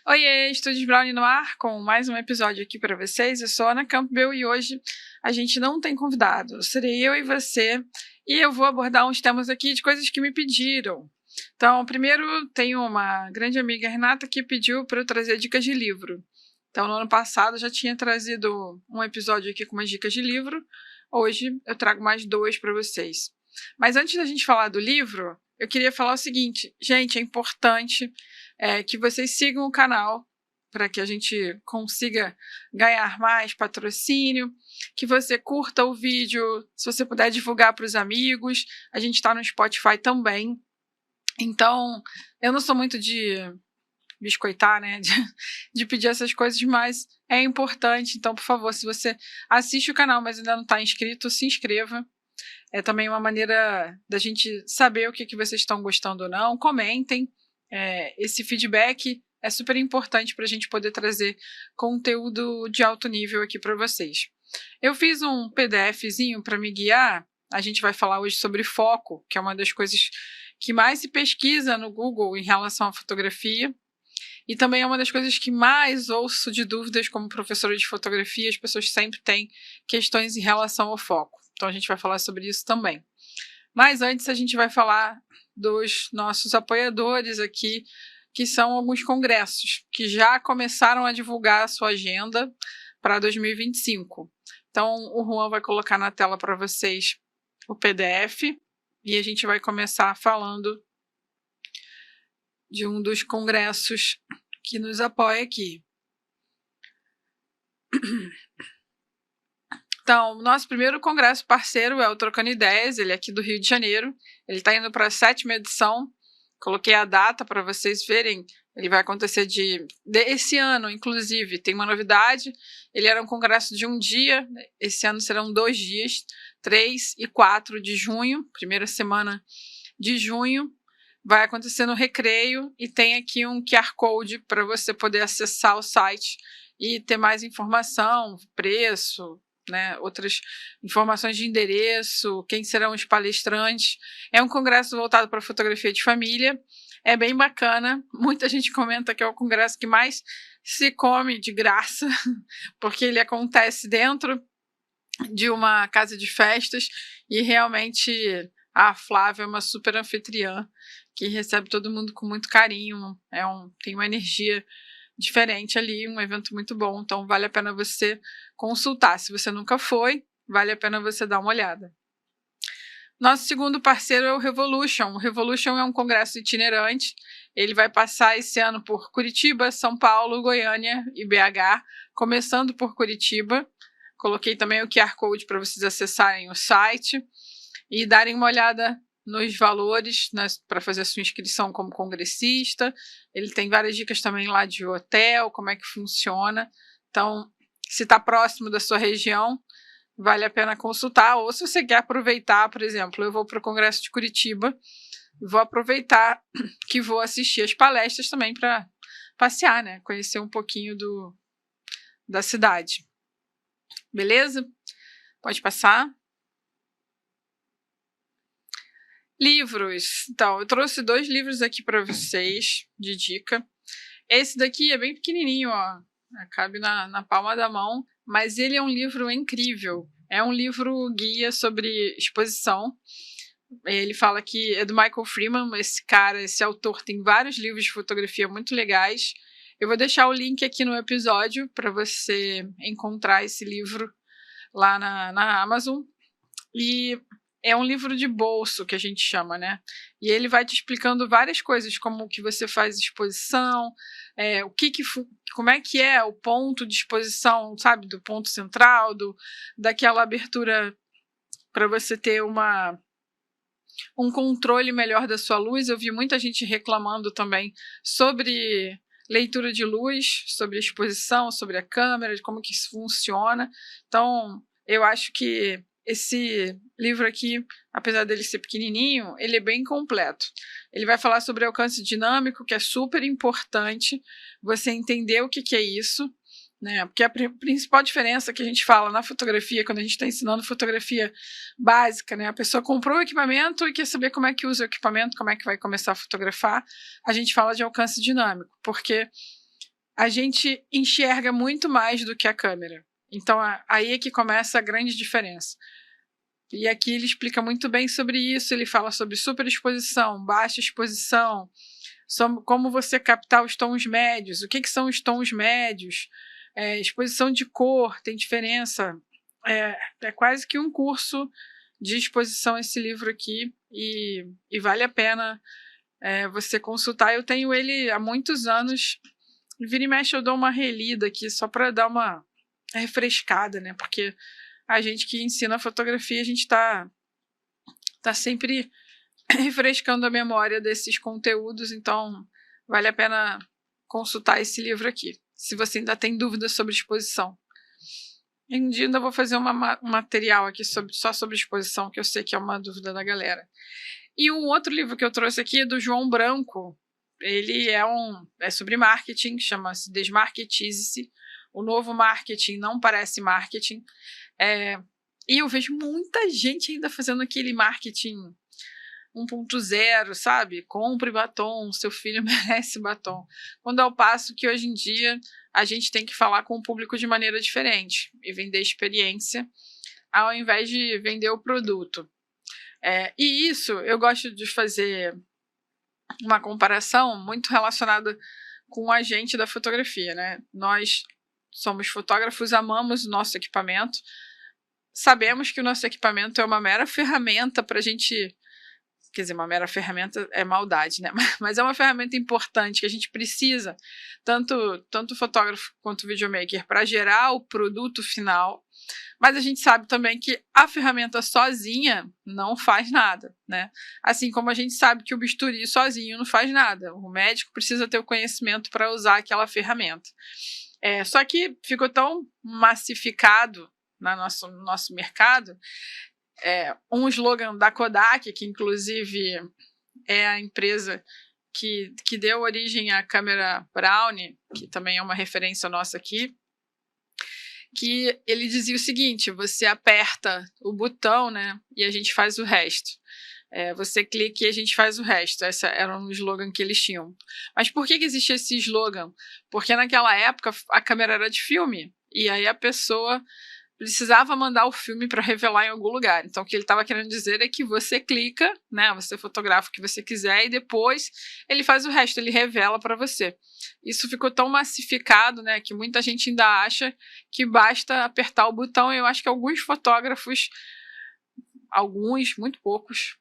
Oiê, Estúdios Brownie no ar, com mais um episódio aqui para vocês. Eu sou Ana Campbell e hoje a gente não tem convidado. Serei eu e você e eu vou abordar uns temas aqui de coisas que me pediram. Então, primeiro, tenho uma grande amiga, Renata, que pediu para eu trazer dicas de livro. Então, no ano passado, eu já tinha trazido um episódio aqui com umas dicas de livro. Hoje, eu trago mais dois para vocês. Mas antes da gente falar do livro, eu queria falar o seguinte. Gente, é importante que vocês sigam o canal para que a gente consiga ganhar mais patrocínio, que você curta o vídeo, se você puder divulgar para os amigos. A gente está no Spotify também. Então, eu não sou muito de biscoitar, né, de pedir essas coisas, mas é importante. Então, por favor, se você assiste o canal, mas ainda não está inscrito, se inscreva. É também uma maneira da gente saber o que vocês estão gostando ou não. Comentem. Esse feedback é super importante para a gente poder trazer conteúdo de alto nível aqui para vocês. Eu fiz um PDFzinho para me guiar. A gente vai falar hoje sobre foco, que é uma das coisas que mais se pesquisa no Google em relação à fotografia. E também é uma das coisas que mais ouço de dúvidas como professora de fotografia. As pessoas sempre têm questões em relação ao foco. Então a gente vai falar sobre isso também. Mas antes a gente vai falar dos nossos apoiadores aqui, que são alguns congressos que já começaram a divulgar a sua agenda para 2025. Então o Juan vai colocar na tela para vocês o PDF e a gente vai começar falando de um dos congressos que nos apoia aqui. Então, nosso primeiro congresso parceiro é o Trocando Ideias, ele é aqui do Rio de Janeiro, ele está indo para a 7ª edição, coloquei a data para vocês verem, ele vai acontecer esse ano, inclusive, tem uma novidade, ele era um congresso de um dia, esse ano serão 2 dias, 3 e 4 de junho, primeira semana de junho, vai acontecer no Recreio e tem aqui um QR Code para você poder acessar o site e ter mais informação, preço, né, outras informações de endereço, quem serão os palestrantes. É um congresso voltado para fotografia de família, é bem bacana, muita gente comenta que é o congresso que mais se come de graça, porque ele acontece dentro de uma casa de festas e realmente a Flávia é uma super anfitriã que recebe todo mundo com muito carinho, tem uma energia diferente ali, um evento muito bom, então vale a pena você consultar. Se você nunca foi, vale a pena você dar uma olhada. Nosso segundo parceiro é o Revolution. O Revolution é um congresso itinerante, ele vai passar esse ano por Curitiba, São Paulo, Goiânia e BH, começando por Curitiba. Coloquei também o QR Code para vocês acessarem o site e darem uma olhada nos valores, né, para fazer a sua inscrição como congressista. Ele tem várias dicas também lá de hotel, como é que funciona. Então, se está próximo da sua região, vale a pena consultar. Ou se você quer aproveitar, por exemplo, eu vou para o Congresso de Curitiba, vou aproveitar que vou assistir as palestras também para passear, né, conhecer um pouquinho da cidade. Beleza? Pode passar. Livros. Então, eu trouxe 2 livros aqui para vocês, de dica. Esse daqui é bem pequenininho, ó, cabe na palma da mão, mas ele é um livro incrível. É um livro guia sobre exposição. Ele fala que é do Michael Freeman, esse autor tem vários livros de fotografia muito legais. Eu vou deixar o link aqui no episódio para você encontrar esse livro lá na Amazon. E é um livro de bolso que a gente chama, né? E ele vai te explicando várias coisas, como que você faz exposição, como é que é o ponto de exposição, sabe? Do ponto central, daquela abertura para você ter um controle melhor da sua luz. Eu vi muita gente reclamando também sobre leitura de luz, sobre exposição, sobre a câmera, de como que isso funciona. Então, eu acho que esse livro aqui, apesar dele ser pequenininho, ele é bem completo. Ele vai falar sobre alcance dinâmico, que é super importante você entender o que é isso, né? Porque a principal diferença que a gente fala na fotografia, quando a gente está ensinando fotografia básica, né? A pessoa comprou o equipamento e quer saber como é que usa o equipamento, como é que vai começar a fotografar, a gente fala de alcance dinâmico, porque a gente enxerga muito mais do que a câmera. Então, aí é que começa a grande diferença. E aqui ele explica muito bem sobre isso, ele fala sobre superexposição, baixa exposição, como você captar os tons médios, o que são os tons médios, exposição de cor, tem diferença. É quase que um curso de exposição esse livro aqui, e vale a pena você consultar. Eu tenho ele há muitos anos, vira e mexe eu dou uma relida aqui, só para dar uma refrescada, né? Porque a gente que ensina fotografia, a gente está sempre refrescando a memória desses conteúdos, então vale a pena consultar esse livro aqui, se você ainda tem dúvidas sobre exposição. Um dia ainda vou fazer um material aqui só sobre exposição, que eu sei que é uma dúvida da galera. E um outro livro que eu trouxe aqui é do João Branco. Ele é sobre marketing, chama-se Desmarketize-se. O novo marketing não parece marketing. E eu vejo muita gente ainda fazendo aquele marketing 1.0, sabe? Compre batom, seu filho merece batom. Quando ao passo que hoje em dia a gente tem que falar com o público de maneira diferente e vender experiência ao invés de vender o produto. E isso eu gosto de fazer uma comparação muito relacionada com a gente da fotografia, né? Nós somos fotógrafos, amamos o nosso equipamento, sabemos que o nosso equipamento é uma mera ferramenta para a gente. Quer dizer, uma mera ferramenta é maldade, né? Mas é uma ferramenta importante que a gente precisa, tanto o fotógrafo quanto o videomaker, para gerar o produto final. Mas a gente sabe também que a ferramenta sozinha não faz nada, né? Assim como a gente sabe que o bisturi sozinho não faz nada. O médico precisa ter o conhecimento para usar aquela ferramenta. Só que ficou tão massificado no nosso mercado. Um slogan da Kodak, que inclusive é a empresa que deu origem à câmera Brownie, que também é uma referência nossa aqui, que ele dizia o seguinte: você aperta o botão, né, e a gente faz o resto. Você clica e a gente faz o resto. Esse era um slogan que eles tinham. Mas por que existe esse slogan? Porque naquela época a câmera era de filme, e aí a pessoa precisava mandar o filme para revelar em algum lugar. Então, o que ele estava querendo dizer é que você clica, né, você fotografa o que você quiser e depois ele faz o resto, ele revela para você. Isso ficou tão massificado, né, que muita gente ainda acha que basta apertar o botão. Eu acho que alguns fotógrafos, muito poucos,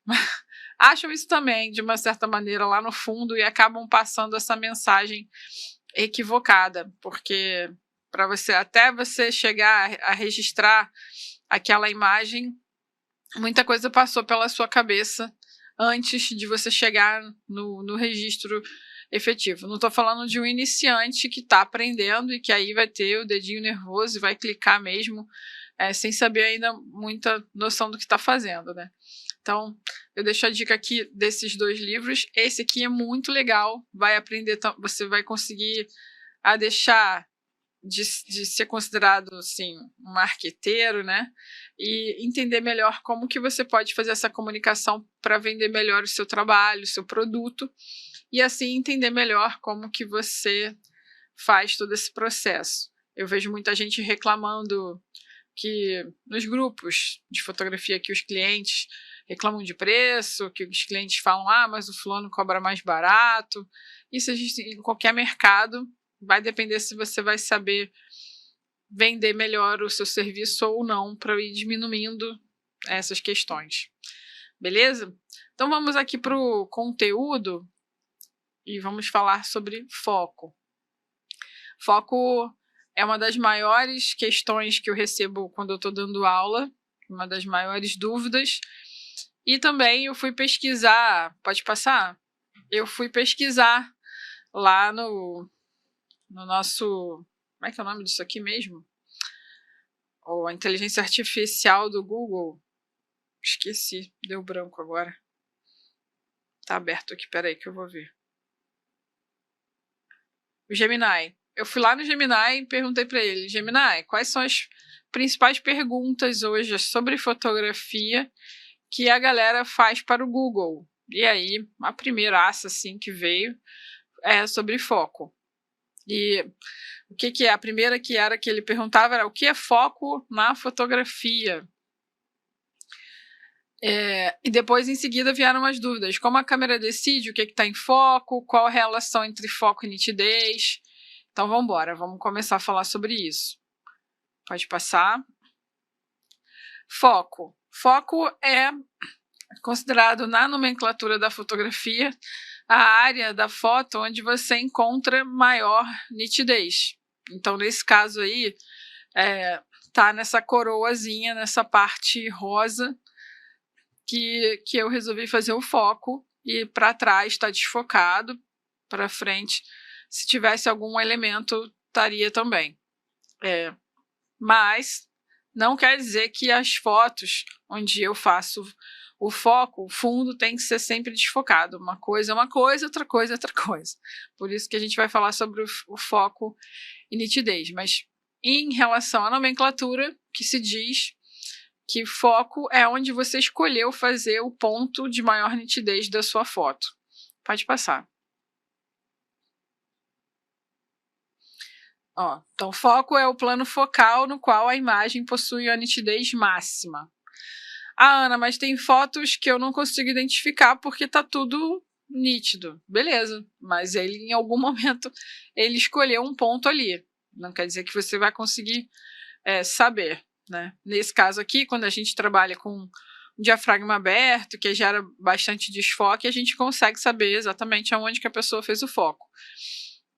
acham isso também, de uma certa maneira, lá no fundo, e acabam passando essa mensagem equivocada, porque para você chegar a registrar aquela imagem, muita coisa passou pela sua cabeça antes de você chegar no registro efetivo. Não estou falando de um iniciante que está aprendendo e que aí vai ter o dedinho nervoso e vai clicar mesmo, sem saber ainda muita noção do que está fazendo, né? Então, eu deixo a dica aqui desses 2 livros. Esse aqui é muito legal, vai aprender, você vai conseguir deixar de ser considerado, assim, um marqueteiro, né? E entender melhor como que você pode fazer essa comunicação para vender melhor o seu trabalho, o seu produto, e assim entender melhor como que você faz todo esse processo. Eu vejo muita gente reclamando que nos grupos de fotografia que os clientes reclamam de preço, que os clientes falam, mas o fulano cobra mais barato. Isso existe em qualquer mercado. Vai depender se você vai saber vender melhor o seu serviço ou não, para ir diminuindo essas questões. Beleza? Então vamos aqui para o conteúdo e vamos falar sobre foco. Foco é uma das maiores questões que eu recebo quando eu estou dando aula, uma das maiores dúvidas. E também eu fui pesquisar, pode passar? Eu fui pesquisar lá no nosso, como é que é o nome disso aqui mesmo? A inteligência artificial do Google. Esqueci, deu branco agora. Tá aberto aqui, peraí que eu vou ver. O Gemini. Eu fui lá no Gemini e perguntei para ele: Gemini, quais são as principais perguntas hoje sobre fotografia que a galera faz para o Google? E aí, a primeira assim que veio é sobre foco. E o que é? A primeira que ele perguntava era o que é foco na fotografia? E depois, em seguida, vieram as dúvidas. Como a câmera decide o que está em foco? Qual a relação entre foco e nitidez? Então, vamos embora. Vamos começar a falar sobre isso. Pode passar. Foco. Foco é considerado, na nomenclatura da fotografia, a área da foto onde você encontra maior nitidez. Então, nesse caso aí, tá nessa coroazinha, nessa parte rosa, que eu resolvi fazer o foco, e para trás está desfocado, para frente, se tivesse algum elemento, estaria também. Mas não quer dizer que as fotos onde eu faço o foco, o fundo tem que ser sempre desfocado. Uma coisa é uma coisa, outra coisa é outra coisa. Por isso que a gente vai falar sobre o foco e nitidez. Mas em relação à nomenclatura, que se diz que foco é onde você escolheu fazer o ponto de maior nitidez da sua foto. Pode passar. Então, foco é o plano focal no qual a imagem possui a nitidez máxima. Ana, mas tem fotos que eu não consigo identificar porque está tudo nítido. Beleza, mas ele em algum momento ele escolheu um ponto ali. Não quer dizer que você vai conseguir saber, né? Nesse caso aqui, quando a gente trabalha com um diafragma aberto, que gera bastante desfoque, a gente consegue saber exatamente aonde que a pessoa fez o foco.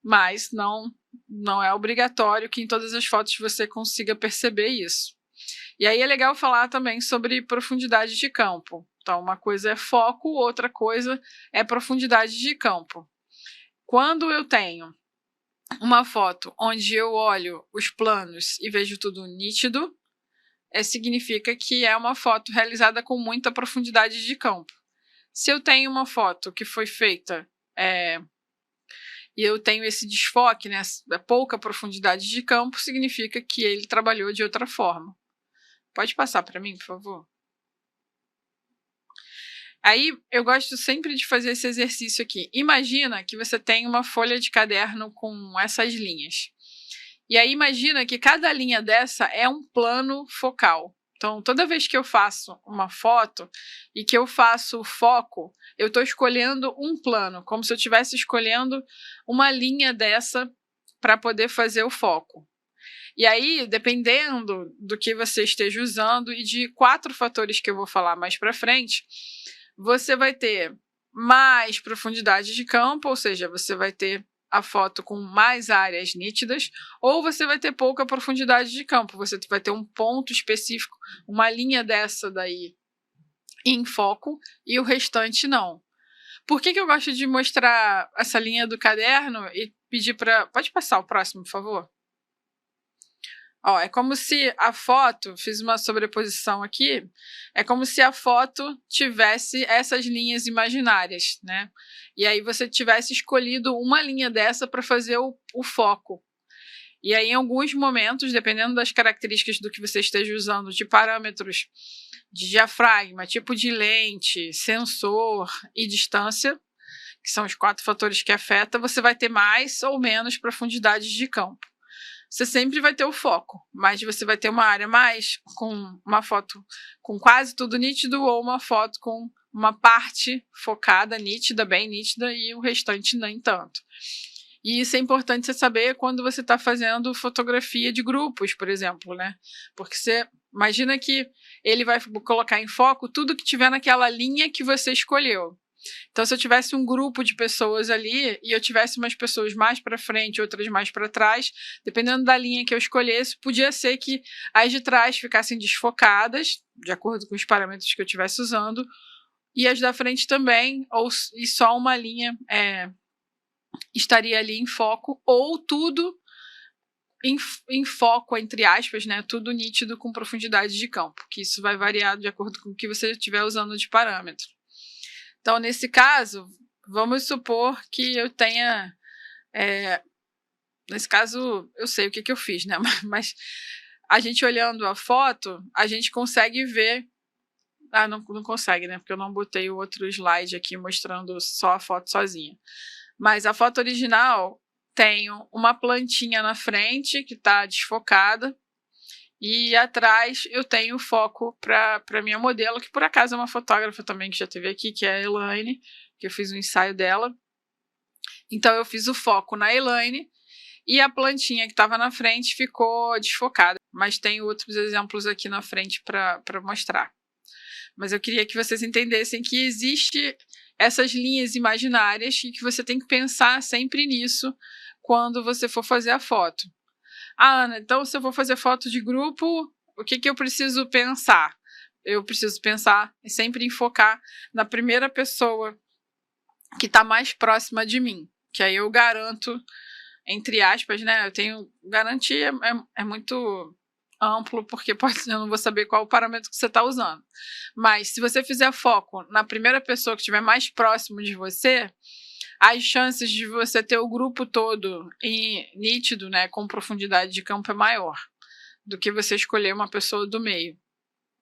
Mas não é obrigatório que em todas as fotos você consiga perceber isso. E aí é legal falar também sobre profundidade de campo. Então, uma coisa é foco, outra coisa é profundidade de campo. Quando eu tenho uma foto onde eu olho os planos e vejo tudo nítido, significa que é uma foto realizada com muita profundidade de campo. Se eu tenho uma foto que foi feita e eu tenho esse desfoque, né, pouca profundidade de campo, significa que ele trabalhou de outra forma. Pode passar para mim, por favor? Aí, eu gosto sempre de fazer esse exercício aqui. Imagina que você tem uma folha de caderno com essas linhas. E aí, imagina que cada linha dessa é um plano focal. Então, toda vez que eu faço uma foto e que eu faço o foco, eu estou escolhendo um plano, como se eu estivesse escolhendo uma linha dessa para poder fazer o foco. E aí, dependendo do que você esteja usando e de 4 fatores que eu vou falar mais para frente, você vai ter mais profundidade de campo, ou seja, você vai ter a foto com mais áreas nítidas, ou você vai ter pouca profundidade de campo, você vai ter um ponto específico, uma linha dessa daí em foco e o restante não. Por que eu gosto de mostrar essa linha do caderno e pedir para... Pode passar o próximo, por favor? É como se a foto, fiz uma sobreposição aqui, é como se a foto tivesse essas linhas imaginárias, né? E aí você tivesse escolhido uma linha dessa para fazer o foco. E aí, em alguns momentos, dependendo das características do que você esteja usando, de parâmetros de diafragma, tipo de lente, sensor e distância, que são os 4 fatores que afetam, você vai ter mais ou menos profundidade de campo. Você sempre vai ter o foco, mas você vai ter uma área mais com uma foto com quase tudo nítido ou uma foto com uma parte focada, nítida, bem nítida, e o restante nem tanto. E isso é importante você saber quando você está fazendo fotografia de grupos, por exemplo, né? Porque você imagina que ele vai colocar em foco tudo que tiver naquela linha que você escolheu. Então, se eu tivesse um grupo de pessoas ali e eu tivesse umas pessoas mais para frente, outras mais para trás, dependendo da linha que eu escolhesse, podia ser que as de trás ficassem desfocadas, de acordo com os parâmetros que eu estivesse usando, e as da frente também, e só uma linha estaria ali em foco, ou tudo em foco, entre aspas, né? Tudo nítido com profundidade de campo, que isso vai variar de acordo com o que você estiver usando de parâmetro. Então, nesse caso, vamos supor que eu tenha... nesse caso, eu sei o que eu fiz, né? Mas a gente olhando a foto, a gente consegue ver... não consegue, né? Porque eu não botei o outro slide aqui mostrando só a foto sozinha. Mas a foto original, tenho uma plantinha na frente que está desfocada, e atrás eu tenho foco para minha modelo, que por acaso é uma fotógrafa também que já esteve aqui, que é a Elaine, que eu fiz um ensaio dela. Então eu fiz o foco na Elaine e a plantinha que estava na frente ficou desfocada. Mas tem outros exemplos aqui na frente para mostrar. Mas eu queria que vocês entendessem que existe essas linhas imaginárias e que você tem que pensar sempre nisso quando você for fazer a foto. Ah, Ana, então se eu vou fazer foto de grupo, o que eu preciso pensar? Eu preciso pensar e sempre enfocar na primeira pessoa que está mais próxima de mim, que aí eu garanto, entre aspas, né? Eu tenho garantia, é muito amplo, porque eu não vou saber qual o parâmetro que você está usando. Mas se você fizer foco na primeira pessoa que estiver mais próximo de você, as chances de você ter o grupo todo nítido, né, com profundidade de campo é maior do que você escolher uma pessoa do meio,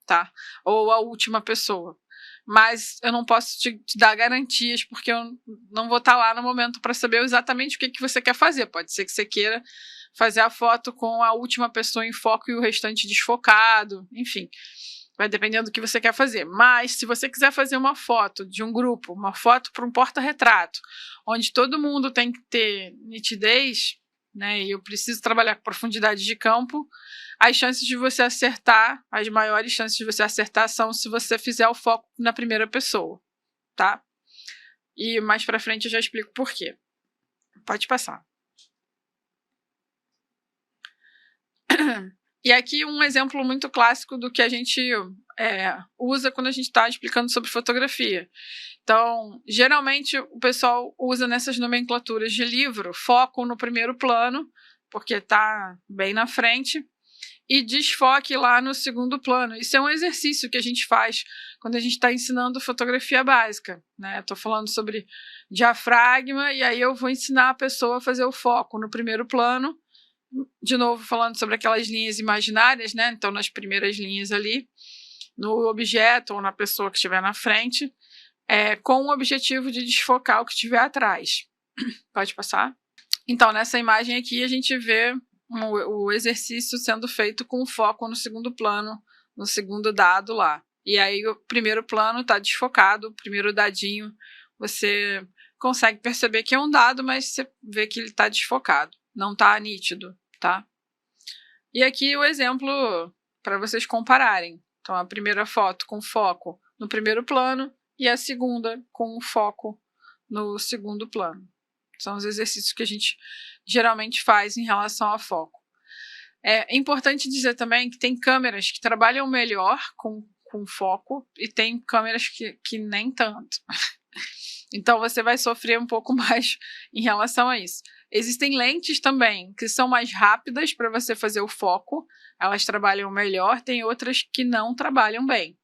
tá? Ou a última pessoa. Mas eu não posso te dar garantias, porque eu não vou estar lá no momento para saber exatamente o que você quer fazer. Pode ser que você queira fazer a foto com a última pessoa em foco e o restante desfocado, enfim. Vai dependendo do que você quer fazer. Mas, se você quiser fazer uma foto de um grupo, uma foto para um porta-retrato, onde todo mundo tem que ter nitidez, né, e eu preciso trabalhar com profundidade de campo, as chances de você acertar, as maiores chances de você acertar são se você fizer o foco na primeira pessoa, tá? E mais pra frente eu já explico por quê. Pode passar. E aqui um exemplo muito clássico do que a gente usa quando a gente está explicando sobre fotografia. Então, geralmente o pessoal usa nessas nomenclaturas de livro foco no primeiro plano, porque está bem na frente, e desfoque lá no segundo plano. Isso é um exercício que a gente faz quando a gente está ensinando fotografia básica, né? Estou falando sobre diafragma, e aí eu vou ensinar a pessoa a fazer o foco no primeiro plano, de novo falando sobre aquelas linhas imaginárias, né? Então, nas primeiras linhas ali, no objeto ou na pessoa que estiver na frente, com o objetivo de desfocar o que estiver atrás. Pode passar? Então, nessa imagem aqui, a gente vê o exercício sendo feito com foco no segundo plano, no segundo dado lá. E aí, o primeiro plano está desfocado, o primeiro dadinho, você consegue perceber que é um dado, mas você vê que ele está desfocado, não está nítido, tá? E aqui o exemplo para vocês compararem. Então, a primeira foto com foco no primeiro plano e a segunda com foco no segundo plano. São os exercícios que a gente geralmente faz em relação ao foco. É importante dizer também que tem câmeras que trabalham melhor com foco e tem câmeras que nem tanto. Então, você vai sofrer um pouco mais em relação a isso. Existem lentes também que são mais rápidas para você fazer o foco, elas trabalham melhor, tem outras que não trabalham bem.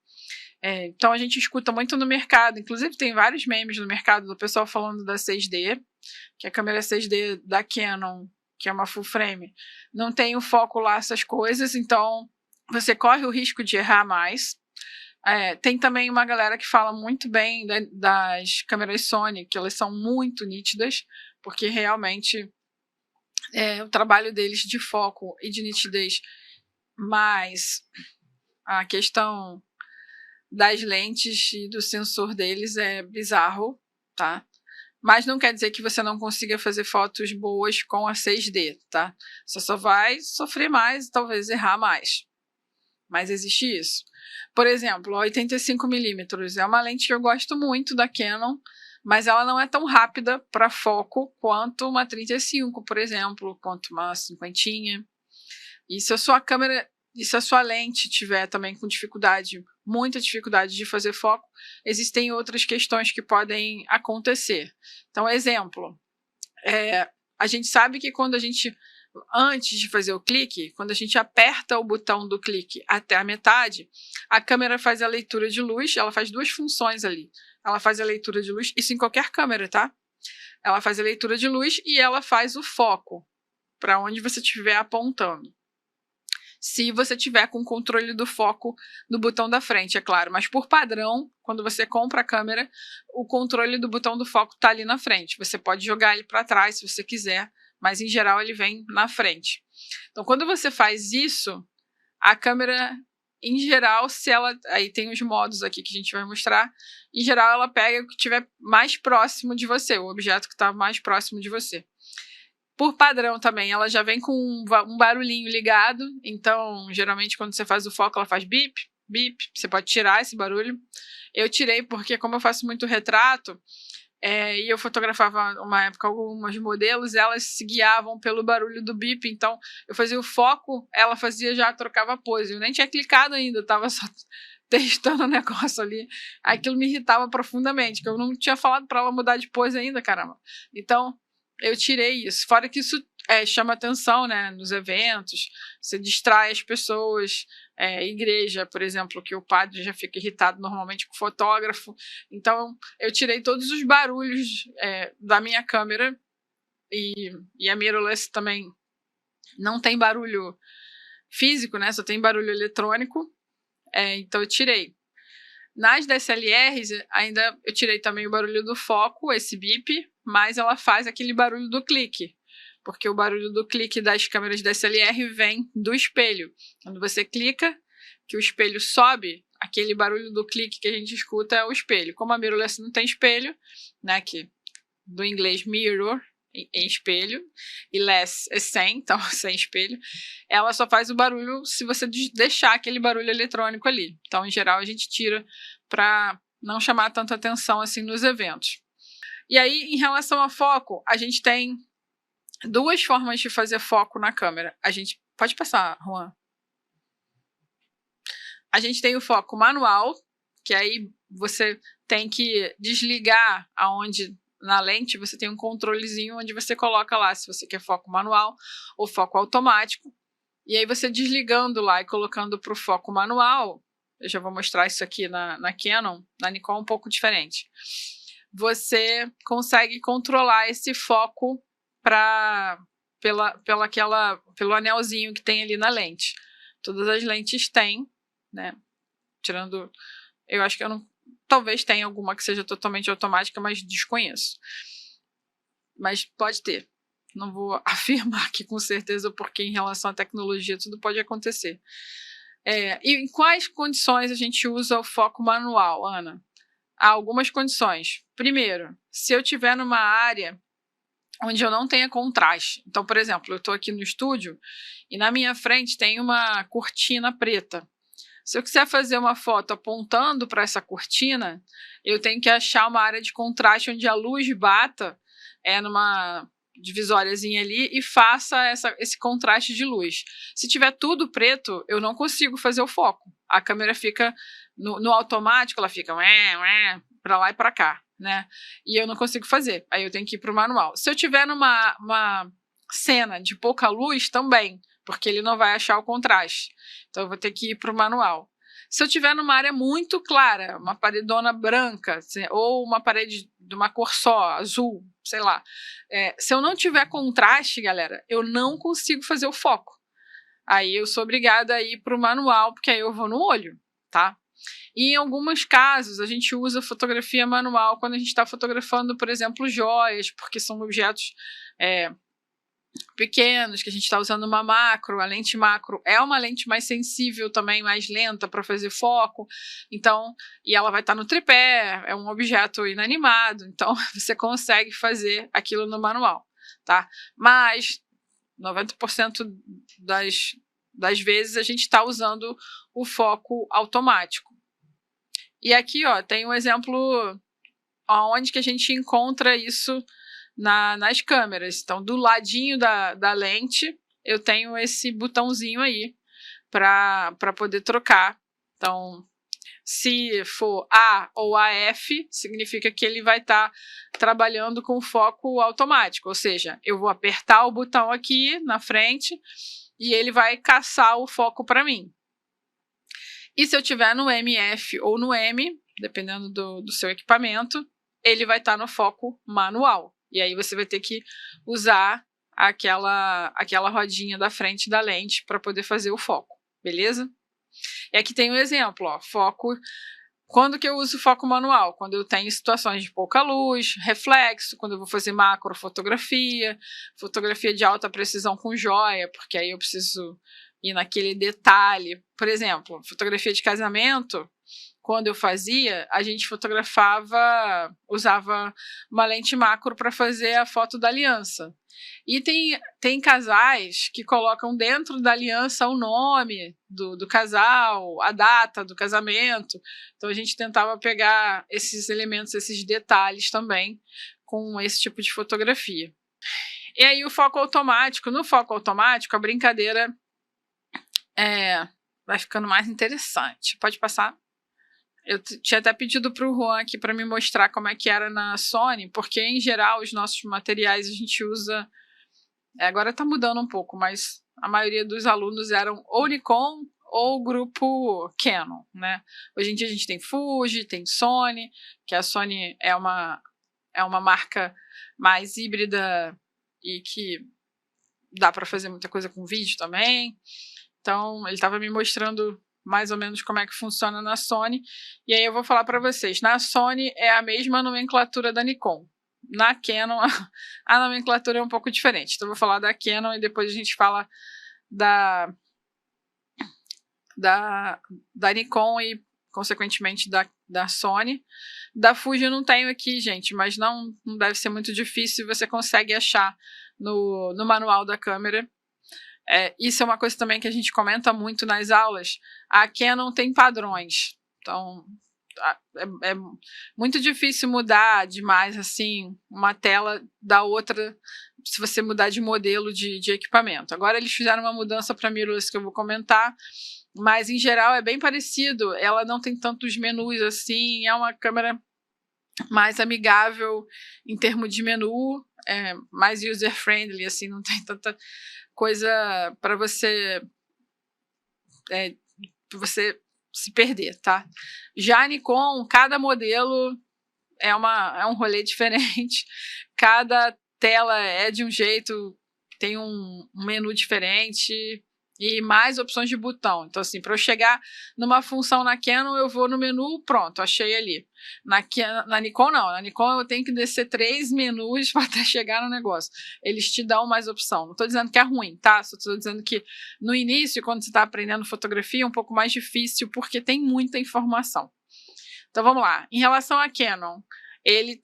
Então, a gente escuta muito no mercado, inclusive tem vários memes no mercado do pessoal falando da 6D, que é a câmera 6D da Canon, que é uma full frame, não tem o foco lá, essas coisas, então você corre o risco de errar mais. Tem também uma galera que fala muito bem das câmeras Sony, que elas são muito nítidas, porque realmente o trabalho deles de foco e de nitidez, mas a questão das lentes e do sensor deles é bizarro, tá? Mas não quer dizer que você não consiga fazer fotos boas com a 6D, tá? Você só vai sofrer mais e talvez errar mais. Mas existe isso. Por exemplo, a 85mm é uma lente que eu gosto muito da Canon, mas ela não é tão rápida para foco quanto uma 35, por exemplo, quanto uma 50. E se a sua câmera, e se a sua lente tiver também com dificuldade, muita dificuldade de fazer foco, existem outras questões que podem acontecer. Então, exemplo, a gente sabe que quando a gente, antes de fazer o clique, quando a gente aperta o botão do clique até a metade, a câmera faz a leitura de luz, ela faz duas funções ali. Ela faz a leitura de luz, isso em qualquer câmera, tá? Ela faz a leitura de luz e ela faz o foco para onde você estiver apontando. Se você tiver com o controle do foco no botão da frente, é claro. Mas por padrão, quando você compra a câmera, o controle do botão do foco está ali na frente. Você pode jogar ele para trás se você quiser, mas em geral ele vem na frente. Então, quando você faz isso, a câmera, em geral, se ela... Aí tem os modos aqui que a gente vai mostrar. Em geral, ela pega o que estiver mais próximo de você, o objeto que está mais próximo de você. Por padrão também, ela já vem com um barulhinho ligado. Então, geralmente, quando você faz o foco, ela faz bip, bip. Você pode tirar esse barulho. Eu tirei porque, como eu faço muito retrato, e eu fotografava uma época algumas modelos, elas se guiavam pelo barulho do bip, então eu fazia o foco, ela fazia, já trocava a pose. Eu nem tinha clicado ainda, eu tava só testando o negócio ali. Aquilo me irritava profundamente, que eu não tinha falado para ela mudar de pose ainda, caramba. Então eu tirei isso. Fora que isso chama atenção, né, nos eventos, você distrai as pessoas. Igreja, por exemplo, que o padre já fica irritado normalmente com o fotógrafo. Então, eu tirei todos os barulhos da minha câmera, e a mirrorless também não tem barulho físico, né? Só tem barulho eletrônico. Então, eu tirei. Nas DSLRs, ainda eu tirei também o barulho do foco, esse bip, mas ela faz aquele barulho do clique, porque o barulho do clique das câmeras DSLR vem do espelho. Quando você clica, que o espelho sobe, aquele barulho do clique que a gente escuta é o espelho. Como a mirrorless não tem espelho, né, que do inglês mirror, em espelho, e less é sem, então sem espelho, ela só faz o barulho se você deixar aquele barulho eletrônico ali. Então, em geral, a gente tira para não chamar tanta atenção assim nos eventos. E aí, em relação a foco, a gente tem duas formas de fazer foco na câmera. A gente pode passar, Juan. A gente tem o foco manual, que aí você tem que desligar aonde na lente você tem um controlezinho onde você coloca lá se você quer foco manual ou foco automático. E aí você desligando lá e colocando para o foco manual, eu já vou mostrar isso aqui na Canon, na Nikon é um pouco diferente. Você consegue controlar esse foco pelo anelzinho que tem ali na lente. Todas as lentes têm, né? Tirando, eu acho que eu não, talvez tenha alguma que seja totalmente automática, mas desconheço. Mas pode ter. Não vou afirmar aqui com certeza, porque em relação à tecnologia tudo pode acontecer. E em quais condições a gente usa o foco manual, Ana? Há algumas condições. Primeiro, se eu estiver numa área onde eu não tenha contraste. Então, por exemplo, eu estou aqui no estúdio e na minha frente tem uma cortina preta. Se eu quiser fazer uma foto apontando para essa cortina, eu tenho que achar uma área de contraste onde a luz bata numa divisóriazinha ali e faça esse contraste de luz. Se tiver tudo preto, eu não consigo fazer o foco. A câmera fica no automático, ela fica para lá e para cá, né? E eu não consigo fazer. Aí eu tenho que ir para o manual. Se eu tiver numa cena de pouca luz, também, porque ele não vai achar o contraste. Então eu vou ter que ir para o manual. Se eu estiver numa área muito clara, uma paredona branca, ou uma parede de uma cor só, azul, sei lá. Se eu não tiver contraste, galera, eu não consigo fazer o foco. Aí eu sou obrigada a ir para o manual, porque aí eu vou no olho, tá? E em alguns casos, a gente usa fotografia manual quando a gente está fotografando, por exemplo, joias, porque são objetos pequenos, que a gente está usando uma macro. A lente macro é uma lente mais sensível também, mais lenta para fazer foco. Então, e ela vai estar no tripé, é um objeto inanimado, então você consegue fazer aquilo no manual, tá? Mas 90% das vezes a gente está usando o foco automático. E aqui, ó, tem um exemplo onde que a gente encontra isso nas câmeras. Então, do ladinho da lente, eu tenho esse botãozinho aí para poder trocar. Então, se for A ou AF, significa que ele vai estar trabalhando com foco automático, ou seja, eu vou apertar o botão aqui na frente e ele vai caçar o foco para mim. E se eu tiver no MF ou no M, dependendo do seu equipamento, ele vai estar no foco manual. E aí você vai ter que usar aquela rodinha da frente da lente para poder fazer o foco, beleza? E aqui tem um exemplo, ó, foco Quando que eu uso foco manual? Quando eu tenho situações de pouca luz, reflexo, quando eu vou fazer macrofotografia, fotografia de alta precisão com joia, porque aí eu preciso ir naquele detalhe. Por exemplo, fotografia de casamento, quando eu fazia, a gente fotografava, usava uma lente macro para fazer a foto da aliança. E tem casais que colocam dentro da aliança o nome do casal, a data do casamento. Então a gente tentava pegar esses elementos, esses detalhes também com esse tipo de fotografia. E aí o foco automático, no foco automático a brincadeira vai ficando mais interessante. Pode passar? Eu tinha até pedido para o Juan aqui para me mostrar como é que era na Sony, porque em geral os nossos materiais a gente usa, agora está mudando um pouco, mas a maioria dos alunos eram ou Nikon ou grupo Canon, né? Hoje em dia a gente tem Fuji, tem Sony, que a Sony é uma marca mais híbrida e que dá para fazer muita coisa com vídeo também. Então ele estava me mostrando mais ou menos como é que funciona na Sony, e aí eu vou falar para vocês. Na Sony é a mesma nomenclatura da Nikon. Na Canon a nomenclatura é um pouco diferente, então eu vou falar da Canon e depois a gente fala da Nikon e consequentemente da Sony. Da Fuji eu não tenho aqui, gente, mas não deve ser muito difícil, você consegue achar no manual da câmera. Isso é uma coisa também que a gente comenta muito nas aulas. A Canon tem padrões, então é muito difícil mudar demais assim uma tela da outra se você mudar de modelo de equipamento. Agora eles fizeram uma mudança para mirrorless que eu vou comentar, mas em geral é bem parecido. Ela não tem tantos menus assim, é uma câmera mais amigável em termos de menu, mais user-friendly, assim, não tem tanta coisa para você se perder, tá? Já a Nikon, cada modelo é um rolê diferente, cada tela é de um jeito, tem um menu diferente e mais opções de botão. Então, assim, para eu chegar numa função na Canon, eu vou no menu, pronto, achei ali. Na Nikon, não. Na Nikon eu tenho que descer 3 menus para até chegar no negócio. Eles te dão mais opção. Não estou dizendo que é ruim, tá? Só estou dizendo que no início, quando você está aprendendo fotografia, é um pouco mais difícil, porque tem muita informação. Então, vamos lá. Em relação a Canon, ele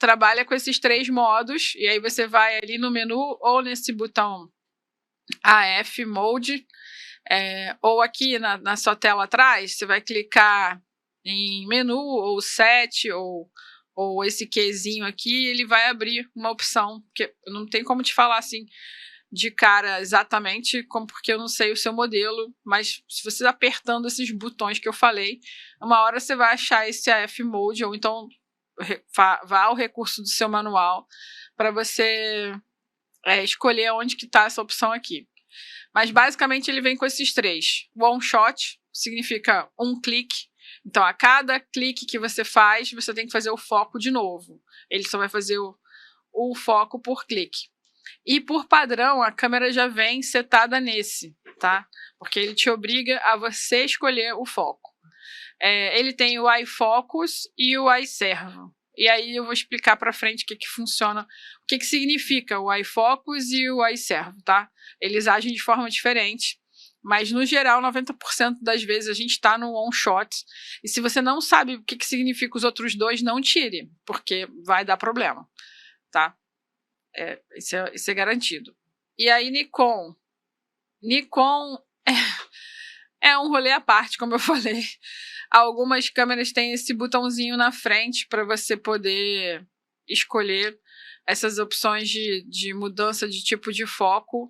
trabalha com esses 3 modos, e aí você vai ali no menu ou nesse botão AF Mode, ou aqui na sua tela atrás, você vai clicar em menu, ou set, ou esse Qzinho aqui, ele vai abrir uma opção, porque eu não tenho como te falar assim de cara exatamente, porque eu não sei o seu modelo, mas se você apertando esses botões que eu falei, uma hora você vai achar esse AF Mode, ou então vá ao recurso do seu manual para você escolher onde que está essa opção aqui. Mas basicamente ele vem com esses 3. One shot significa um clique. Então a cada clique que você faz, você tem que fazer o foco de novo. Ele só vai fazer o foco por clique. E por padrão a câmera já vem setada nesse, tá? Porque ele te obriga a você escolher o foco. Ele tem o iFocus e o iServo. E aí eu vou explicar para frente o que funciona, o que significa o iFocus e o iServo, tá? Eles agem de forma diferente, mas no geral 90% das vezes a gente está no one shot. E se você não sabe o que significa os outros 2, não tire, porque vai dar problema, tá? Isso é garantido. E aí Nikon é um rolê à parte, como eu falei. Algumas câmeras têm esse botãozinho na frente para você poder escolher essas opções de mudança de tipo de foco.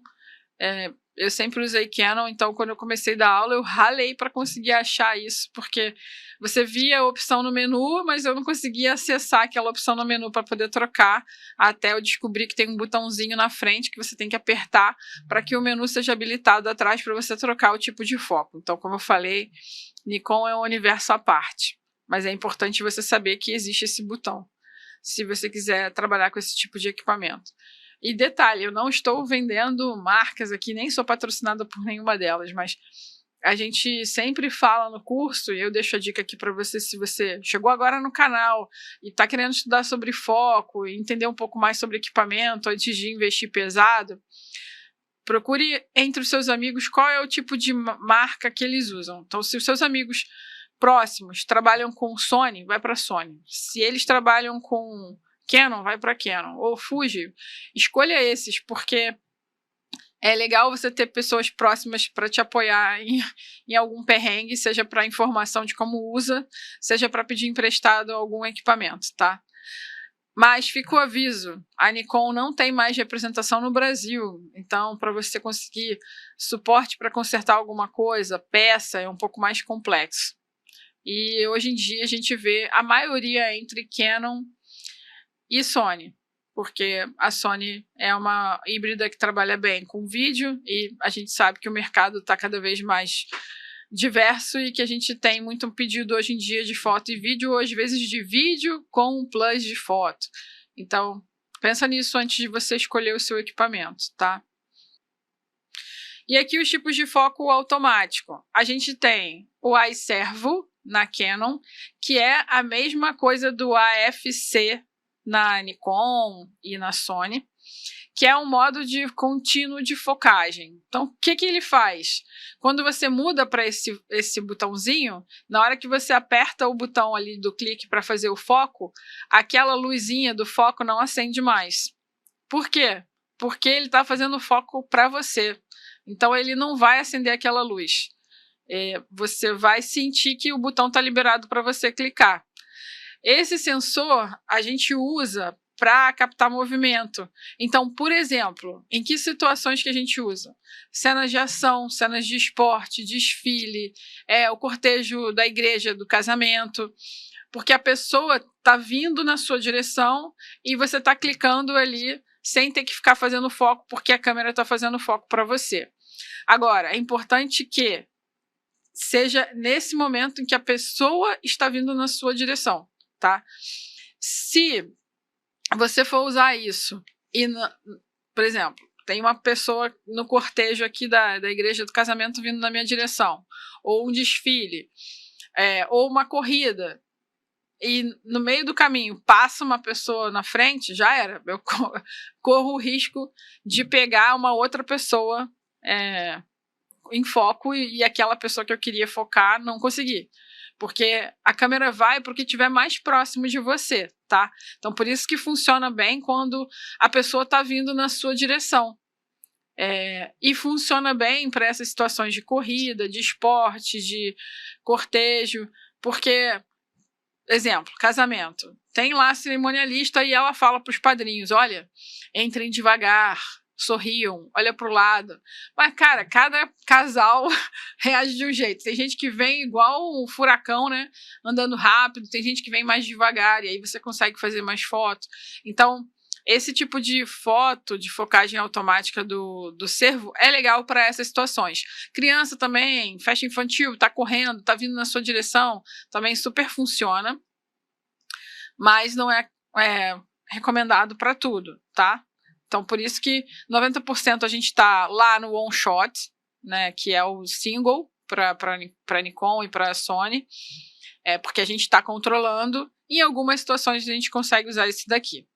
Eu sempre usei Canon, então quando eu comecei a dar aula eu ralei para conseguir achar isso, porque você via a opção no menu, mas eu não conseguia acessar aquela opção no menu para poder trocar, até eu descobrir que tem um botãozinho na frente que você tem que apertar para que o menu seja habilitado atrás para você trocar o tipo de foco. Então, como eu falei, Nikon é um universo à parte, mas é importante você saber que existe esse botão, se você quiser trabalhar com esse tipo de equipamento. E detalhe, eu não estou vendendo marcas aqui, nem sou patrocinada por nenhuma delas, mas a gente sempre fala no curso, e eu deixo a dica aqui para você, se você chegou agora no canal e está querendo estudar sobre foco, e entender um pouco mais sobre equipamento antes de investir pesado, procure entre os seus amigos qual é o tipo de marca que eles usam. Então, se os seus amigos próximos trabalham com Sony, vai para Sony. Se eles trabalham com Canon, vai para Canon. Ou Fuji, escolha esses, porque é legal você ter pessoas próximas para te apoiar em algum perrengue, seja para informação de como usa, seja para pedir emprestado algum equipamento, tá? Mas fica o aviso, a Nikon não tem mais representação no Brasil, então para você conseguir suporte para consertar alguma coisa, peça, é um pouco mais complexo. E hoje em dia a gente vê a maioria entre Canon e Sony, porque a Sony é uma híbrida que trabalha bem com vídeo e a gente sabe que o mercado está cada vez mais diverso e que a gente tem muito pedido hoje em dia de foto e vídeo, ou às vezes de vídeo com um plus de foto. Então, pensa nisso antes de você escolher o seu equipamento, tá? E aqui os tipos de foco automático. A gente tem o iServo na Canon, que é a mesma coisa do AFC na Nikon e na Sony, que é um modo de contínuo de focagem. Então, o que ele faz? Quando você muda para esse botãozinho, na hora que você aperta o botão ali do clique para fazer o foco, aquela luzinha do foco não acende mais. Por quê? Porque ele está fazendo foco para você. Então, ele não vai acender aquela luz. Você vai sentir que o botão está liberado para você clicar. Esse sensor a gente usa para captar movimento. Então, por exemplo, em que situações que a gente usa? Cenas de ação, cenas de esporte, desfile, o cortejo da igreja, do casamento, porque a pessoa está vindo na sua direção e você está clicando ali sem ter que ficar fazendo foco, porque a câmera está fazendo foco para você. Agora, é importante que seja nesse momento em que a pessoa está vindo na sua direção, tá? Se você for usar isso e, por exemplo, tem uma pessoa no cortejo aqui da igreja do casamento vindo na minha direção, ou um desfile, ou uma corrida, e no meio do caminho passa uma pessoa na frente, já era. Eu corro o risco de pegar uma outra pessoa em foco e aquela pessoa que eu queria focar não conseguir. Porque a câmera vai para o que estiver mais próximo de você, tá? Então, por isso que funciona bem quando a pessoa está vindo na sua direção. E funciona bem para essas situações de corrida, de esporte, de cortejo, porque, exemplo, casamento. Tem lá a cerimonialista e ela fala para os padrinhos, olha, entrem devagar, sorriam, olha para o lado. Mas, cara, cada casal reage de um jeito. Tem gente que vem igual um furacão, né? Andando rápido. Tem gente que vem mais devagar. E aí você consegue fazer mais fotos. Então, esse tipo de foto, de focagem automática do servo, é legal para essas situações. Criança também, festa infantil, tá correndo, tá vindo na sua direção, também super funciona. Mas não é recomendado para tudo, tá? Então, por isso que 90% a gente está lá no one shot, né, que é o single para Nikon e para Sony, porque a gente está controlando. Em algumas situações a gente consegue usar esse daqui.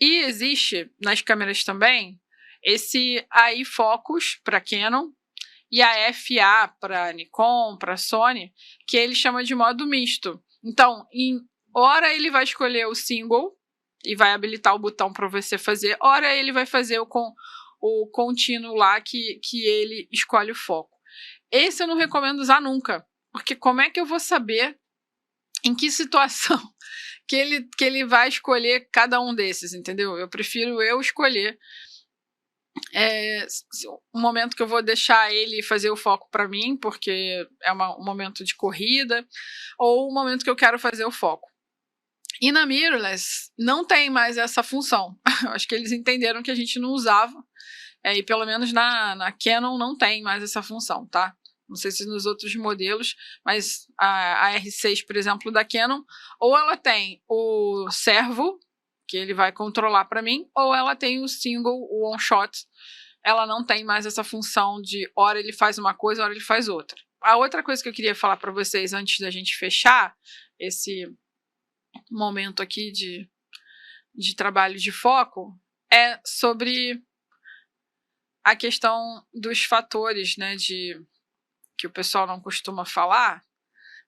E existe nas câmeras também esse AI Focus para Canon e a FA para Nikon, para Sony, que ele chama de modo misto. Então, em hora ele vai escolher o single e vai habilitar o botão para você fazer. Ora, ele vai fazer o contínuo lá que ele escolhe o foco. Esse eu não recomendo usar nunca, porque como é que eu vou saber em que situação que ele vai escolher cada um desses, entendeu? Eu prefiro eu escolher um momento que eu vou deixar ele fazer o foco para mim, porque é um momento de corrida, ou um momento que eu quero fazer o foco. E na mirrorless não tem mais essa função. Acho que eles entenderam que a gente não usava. E pelo menos na Canon não tem mais essa função, tá? Não sei se nos outros modelos, mas a R6, por exemplo, da Canon, ou ela tem o servo, que ele vai controlar para mim, ou ela tem o single, o one shot, ela não tem mais essa função de hora ele faz uma coisa, hora ele faz outra. A outra coisa que eu queria falar para vocês antes da gente fechar esse momento aqui de trabalho de foco é sobre a questão dos fatores, né, que o pessoal não costuma falar,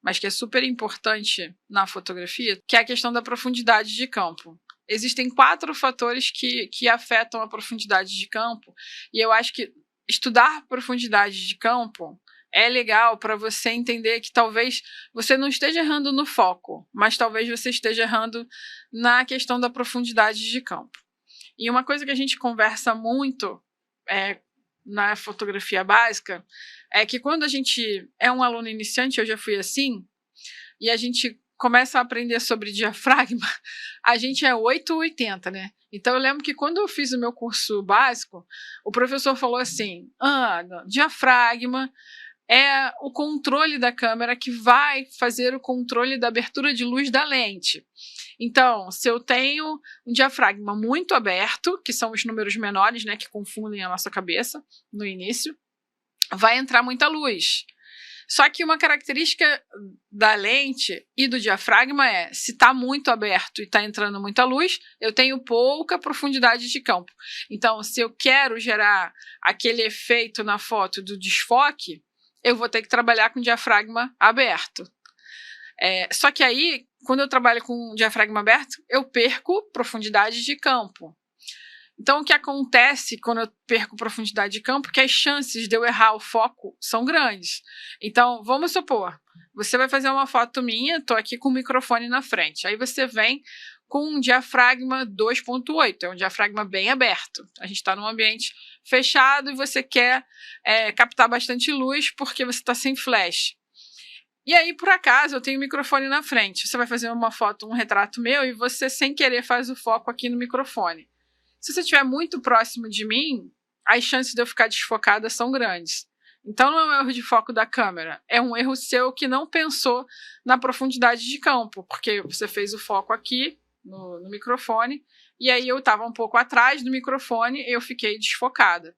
mas que é super importante na fotografia, que é a questão da profundidade de campo. Existem 4 fatores que afetam a profundidade de campo, e eu acho que estudar profundidade de campo é legal para você entender que talvez você não esteja errando no foco, mas talvez você esteja errando na questão da profundidade de campo. E uma coisa que a gente conversa muito na fotografia básica é que quando a gente é um aluno iniciante, eu já fui assim, e a gente começa a aprender sobre diafragma, a gente é 8 ou 80, né? Então eu lembro que quando eu fiz o meu curso básico, o professor falou assim: Ana, diafragma é o controle da câmera que vai fazer o controle da abertura de luz da lente. Então, se eu tenho um diafragma muito aberto, que são os números menores, né, que confundem a nossa cabeça no início, vai entrar muita luz. Só que uma característica da lente e do diafragma é, se está muito aberto e está entrando muita luz, eu tenho pouca profundidade de campo. Então, se eu quero gerar aquele efeito na foto do desfoque, eu vou ter que trabalhar com diafragma aberto. Só que aí, quando eu trabalho com diafragma aberto, eu perco profundidade de campo. Então, o que acontece quando eu perco profundidade de campo é que as chances de eu errar o foco são grandes. Então, vamos supor, você vai fazer uma foto minha, estou aqui com o microfone na frente. Aí você vem com um diafragma 2.8, é um diafragma bem aberto. A gente está num ambiente fechado e você quer captar bastante luz porque você está sem flash. E aí, por acaso, eu tenho o microfone na frente. Você vai fazer uma foto, um retrato meu, e você, sem querer, faz o foco aqui no microfone. Se você estiver muito próximo de mim, as chances de eu ficar desfocada são grandes. Então, não é um erro de foco da câmera, é um erro seu que não pensou na profundidade de campo, porque você fez o foco aqui no microfone, e aí eu estava um pouco atrás do microfone e eu fiquei desfocada.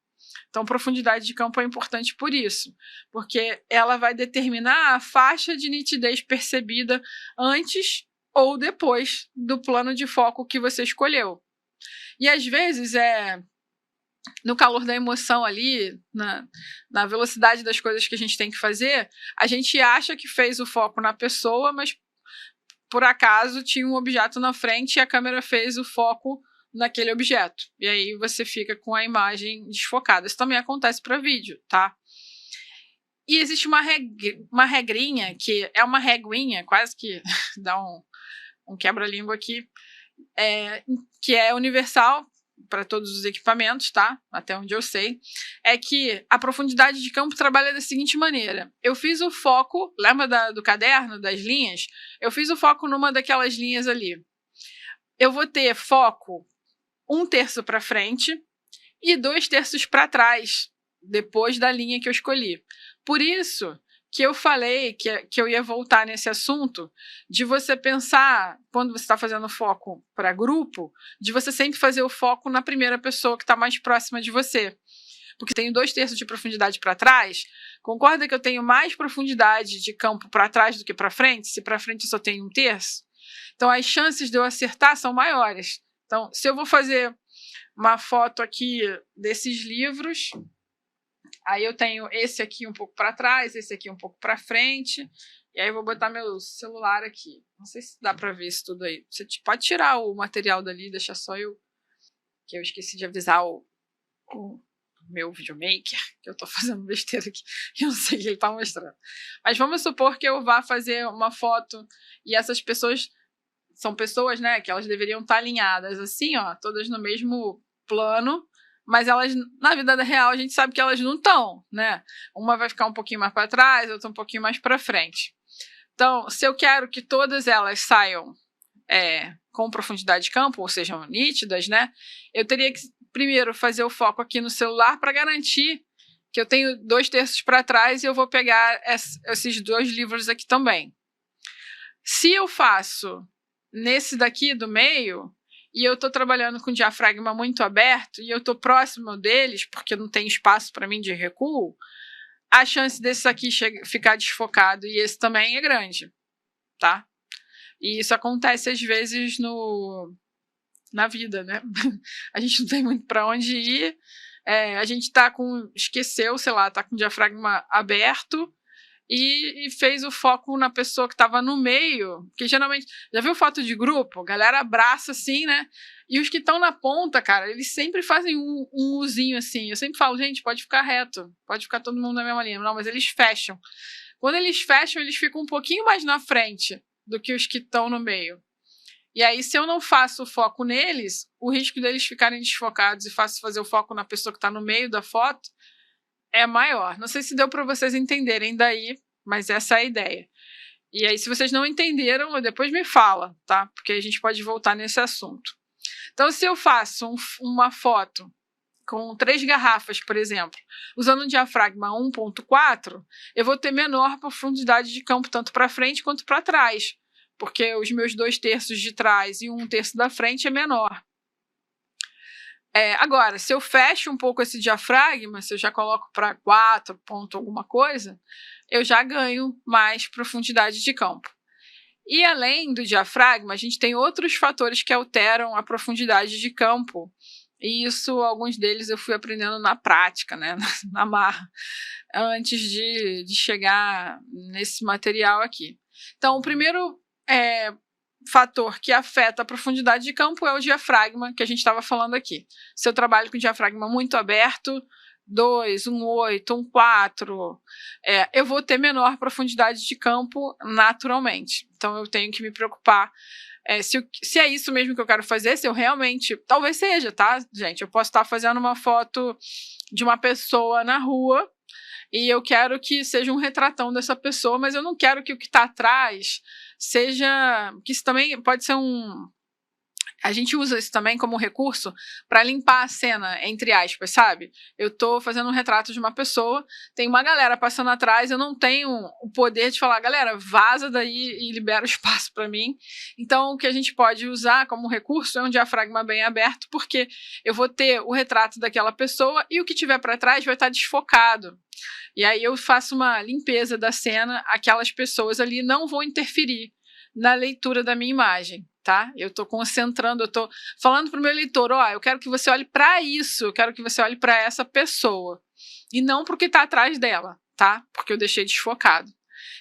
Então, profundidade de campo é importante por isso, porque ela vai determinar a faixa de nitidez percebida antes ou depois do plano de foco que você escolheu. E às vezes no calor da emoção ali, na velocidade das coisas que a gente tem que fazer, a gente acha que fez o foco na pessoa, mas por acaso tinha um objeto na frente e a câmera fez o foco naquele objeto. E aí você fica com a imagem desfocada. Isso também acontece para vídeo, tá? E existe uma regrinha, que é uma reguinha, quase que dá um quebra-língua aqui, que é universal para todos os equipamentos, tá? Até onde eu sei, é que a profundidade de campo trabalha da seguinte maneira. Eu fiz o foco, lembra do caderno, das linhas? Eu fiz o foco numa daquelas linhas ali. Eu vou ter foco 1/3 para frente e 2/3 para trás, depois da linha que eu escolhi. Por isso que eu falei que eu ia voltar nesse assunto de você pensar, quando você está fazendo foco para grupo, de você sempre fazer o foco na primeira pessoa que está mais próxima de você. Porque tenho 2/3 de profundidade para trás, concorda que eu tenho mais profundidade de campo para trás do que para frente? Se para frente eu só tenho 1/3? Então as chances de eu acertar são maiores. Então, se eu vou fazer uma foto aqui desses livros, aí eu tenho esse aqui um pouco para trás, esse aqui um pouco para frente, e aí eu vou botar meu celular aqui. Não sei se dá para ver isso tudo aí. Você pode tirar o material dali, deixar só eu, que eu esqueci de avisar o meu videomaker, que eu tô fazendo besteira aqui, que eu não sei o que ele tá mostrando. Mas vamos supor que eu vá fazer uma foto e essas pessoas são pessoas, né, que elas deveriam estar alinhadas assim, ó, todas no mesmo plano, mas elas, na vida real, a gente sabe que elas não estão, né? Uma vai ficar um pouquinho mais para trás, outra um pouquinho mais para frente. Então, se eu quero que todas elas saiam com profundidade de campo, ou sejam nítidas, né, eu teria que primeiro fazer o foco aqui no celular para garantir que eu tenho 2/3 para trás e eu vou pegar esses 2 livros aqui também. Se eu faço nesse daqui do meio, e eu estou trabalhando com diafragma muito aberto, e eu estou próximo deles, porque não tem espaço para mim de recuo, a chance desse aqui ficar desfocado e esse também é grande, tá? E isso acontece às vezes na vida, né? A gente não tem muito para onde ir, a gente esqueceu, sei lá, tá com o diafragma aberto e fez o foco na pessoa que estava no meio, que geralmente, já viu foto de grupo? A galera abraça assim, né? E os que estão na ponta, cara, eles sempre fazem um Uzinho assim. Eu sempre falo, gente, pode ficar reto, pode ficar todo mundo na mesma linha. Não, mas eles fecham. Quando eles fecham, eles ficam um pouquinho mais na frente do que os que estão no meio. E aí, se eu não faço o foco neles, o risco deles ficarem desfocados e faço fazer o foco na pessoa que está no meio da foto é maior. Não sei se deu para vocês entenderem daí, mas essa é a ideia. E aí, se vocês não entenderam, depois me fala, tá? Porque a gente pode voltar nesse assunto. Então, se eu faço uma foto com 3 garrafas, por exemplo, usando um diafragma 1.4, eu vou ter menor profundidade de campo tanto para frente quanto para trás, porque os meus 2/3 de trás e 1/3 da frente é menor. Agora, se eu fecho um pouco esse diafragma, se eu já coloco para 4 ponto alguma coisa, eu já ganho mais profundidade de campo. E além do diafragma, a gente tem outros fatores que alteram a profundidade de campo. E isso, alguns deles eu fui aprendendo na prática, né, na marra, antes de chegar nesse material aqui. Então, o primeiro fator que afeta a profundidade de campo é o diafragma, que a gente estava falando aqui. Se eu trabalho com diafragma muito aberto, 2, 1,8, 1,4, eu vou ter menor profundidade de campo naturalmente. Então, eu tenho que me preocupar se é isso mesmo que eu quero fazer, se eu realmente... Talvez seja, tá, gente? Eu posso estar fazendo uma foto de uma pessoa na rua e eu quero que seja um retratão dessa pessoa, mas eu não quero que o que está atrás seja... Que isso também pode ser a gente usa isso também como recurso para limpar a cena, entre aspas, sabe? Eu tô fazendo um retrato de uma pessoa, tem uma galera passando atrás, eu não tenho o poder de falar, galera, vaza daí e libera o espaço para mim. Então, o que a gente pode usar como recurso é um diafragma bem aberto, porque eu vou ter o retrato daquela pessoa e o que tiver para trás vai estar desfocado. E aí eu faço uma limpeza da cena, aquelas pessoas ali não vão interferir na leitura da minha imagem. Tá? Eu estou concentrando, eu estou falando para o meu leitor, eu quero que você olhe para isso, eu quero que você olhe para essa pessoa, e não para o que está atrás dela, tá? Porque eu deixei desfocado.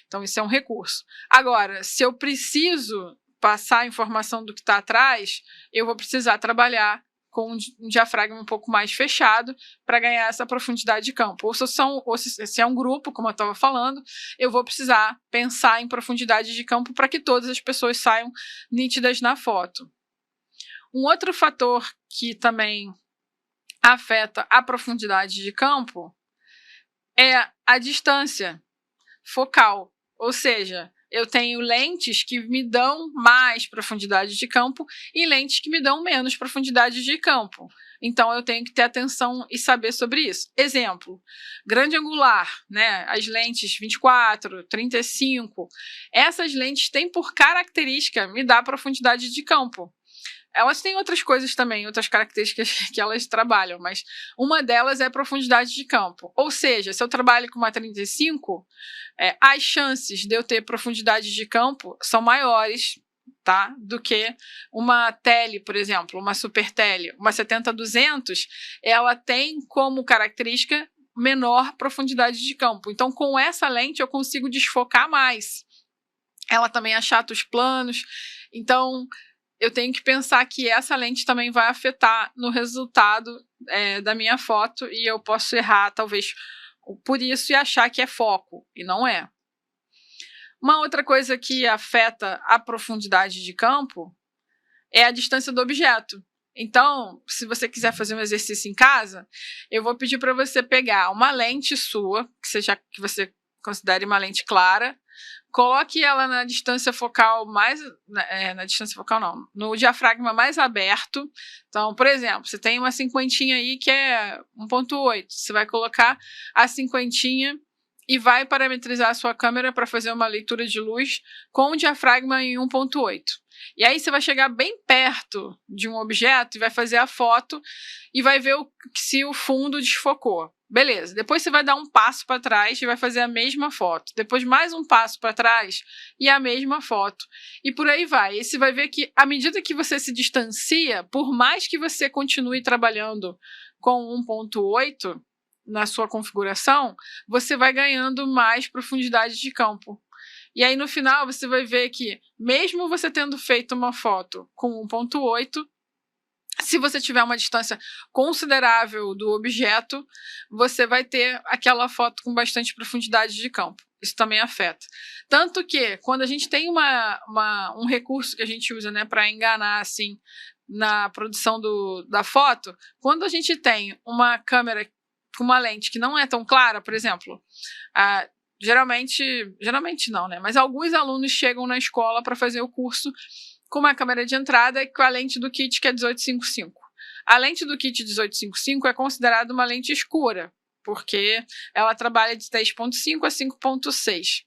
Então, isso é um recurso. Agora, se eu preciso passar a informação do que está atrás, eu vou precisar trabalhar com um diafragma um pouco mais fechado para ganhar essa profundidade de campo. Ou se é um grupo, como eu estava falando, eu vou precisar pensar em profundidade de campo para que todas as pessoas saiam nítidas na foto. Um outro fator que também afeta a profundidade de campo é a distância focal, ou seja, eu tenho lentes que me dão mais profundidade de campo e lentes que me dão menos profundidade de campo. Então, eu tenho que ter atenção e saber sobre isso. Exemplo, grande angular, né? As lentes 24, 35, essas lentes têm por característica me dar profundidade de campo. Elas têm outras coisas também, outras características que elas trabalham, mas uma delas é a profundidade de campo. Ou seja, se eu trabalho com uma 35, as chances de eu ter profundidade de campo são maiores, tá, do que uma tele, por exemplo, uma super tele. Uma 70-200, ela tem como característica menor profundidade de campo. Então, com essa lente, eu consigo desfocar mais. Ela também achata os planos. Então, eu tenho que pensar que essa lente também vai afetar no resultado da minha foto e eu posso errar, talvez, por isso e achar que é foco, e não é. Uma outra coisa que afeta a profundidade de campo é a distância do objeto. Então, se você quiser fazer um exercício em casa, eu vou pedir para você pegar uma lente sua, que você considere uma lente clara, coloque ela na distância focal no diafragma mais aberto. Então, por exemplo, você tem uma cinquentinha aí que é 1.8, você vai colocar a cinquentinha e vai parametrizar a sua câmera para fazer uma leitura de luz com o diafragma em 1.8. E aí você vai chegar bem perto de um objeto e vai fazer a foto e vai ver se o fundo desfocou. Beleza, depois você vai dar um passo para trás e vai fazer a mesma foto. Depois mais um passo para trás e a mesma foto. E por aí vai. E você vai ver que à medida que você se distancia, por mais que você continue trabalhando com 1.8 na sua configuração, você vai ganhando mais profundidade de campo. E aí no final você vai ver que mesmo você tendo feito uma foto com 1.8, se você tiver uma distância considerável do objeto, você vai ter aquela foto com bastante profundidade de campo. Isso também afeta. Tanto que, quando a gente tem um recurso que a gente usa, né, para enganar assim, na produção da foto, quando a gente tem uma câmera com uma lente que não é tão clara, por exemplo, geralmente não, né? Mas alguns alunos chegam na escola para fazer o curso com uma câmera de entrada e com a lente do kit que é 1855. A lente do kit 1855 é considerada uma lente escura, porque ela trabalha de 3.5 a 5.6.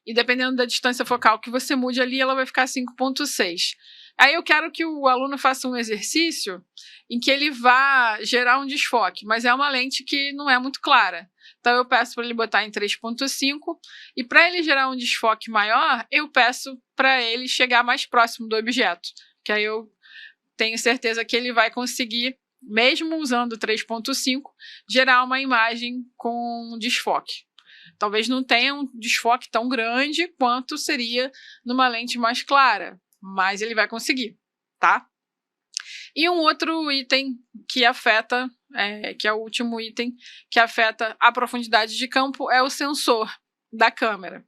E dependendo da distância focal que você mude ali, ela vai ficar 5.6. Aí eu quero que o aluno faça um exercício em que ele vá gerar um desfoque, mas é uma lente que não é muito clara. Então eu peço para ele botar em 3.5 e para ele gerar um desfoque maior, eu peço para ele chegar mais próximo do objeto, que aí eu tenho certeza que ele vai conseguir, mesmo usando 3.5, gerar uma imagem com desfoque. Talvez não tenha um desfoque tão grande quanto seria numa lente mais clara, mas ele vai conseguir, tá? E um outro item que afeta, que é o último item que afeta a profundidade de campo, é o sensor da câmera.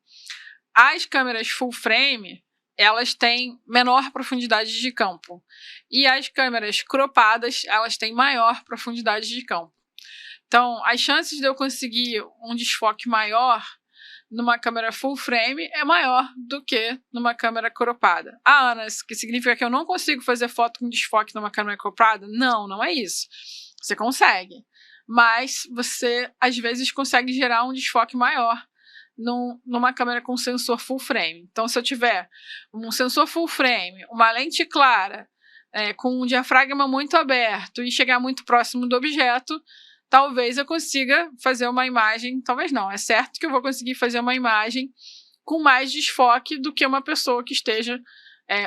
As câmeras full frame, elas têm menor profundidade de campo. E as câmeras cropadas, elas têm maior profundidade de campo. Então, as chances de eu conseguir um desfoque maior numa câmera full frame é maior do que numa câmera cropada. Ah, Ana, isso que significa que eu não consigo fazer foto com desfoque numa câmera cropada? Não, não é isso. Você consegue, mas você às vezes consegue gerar um desfoque maior numa câmera com sensor full frame. Então, se eu tiver um sensor full frame, uma lente clara, com um diafragma muito aberto e chegar muito próximo do objeto, talvez eu consiga fazer uma imagem, talvez não, é certo que eu vou conseguir fazer uma imagem com mais desfoque do que uma pessoa que esteja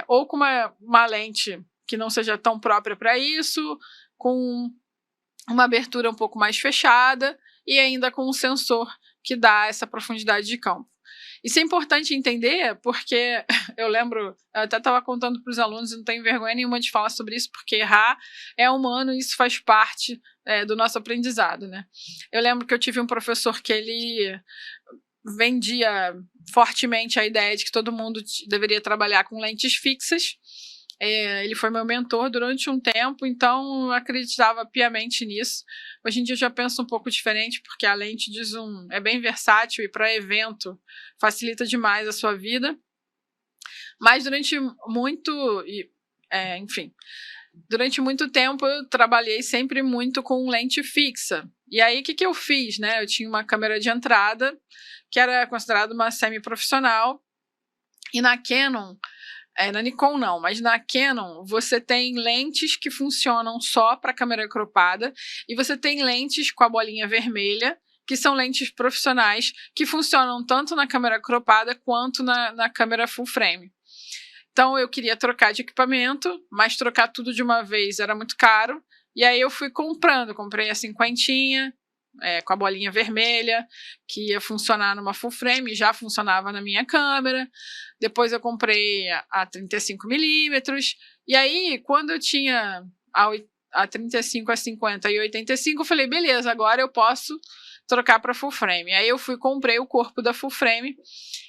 ou com uma lente que não seja tão própria para isso, com uma abertura um pouco mais fechada e ainda com um sensor que dá essa profundidade de campo. Isso é importante entender porque eu lembro, eu até estava contando para os alunos, não tenho vergonha nenhuma de falar sobre isso, porque errar é humano e isso faz parte do nosso aprendizado, né? Eu lembro que eu tive um professor que ele vendia fortemente a ideia de que todo mundo deveria trabalhar com lentes fixas. Ele foi meu mentor durante um tempo, então eu acreditava piamente nisso. Hoje em dia eu já penso um pouco diferente, porque a lente de zoom é bem versátil e para evento facilita demais a sua vida. Mas durante muito tempo eu trabalhei sempre muito com lente fixa. E aí o que eu fiz, né? Eu tinha uma câmera de entrada, que era considerada uma semi-profissional, e na Canon, na Nikon não, mas na Canon você tem lentes que funcionam só para câmera cropada e você tem lentes com a bolinha vermelha, que são lentes profissionais, que funcionam tanto na câmera cropada quanto na câmera full frame. Então eu queria trocar de equipamento, mas trocar tudo de uma vez era muito caro, e aí eu fui comprei a cinquentinha, com a bolinha vermelha, que ia funcionar numa full frame, já funcionava na minha câmera. Depois eu comprei a 35mm, e aí quando eu tinha a 35, a 50 e 85, eu falei, beleza, agora eu posso trocar para full frame. Aí eu comprei o corpo da full frame,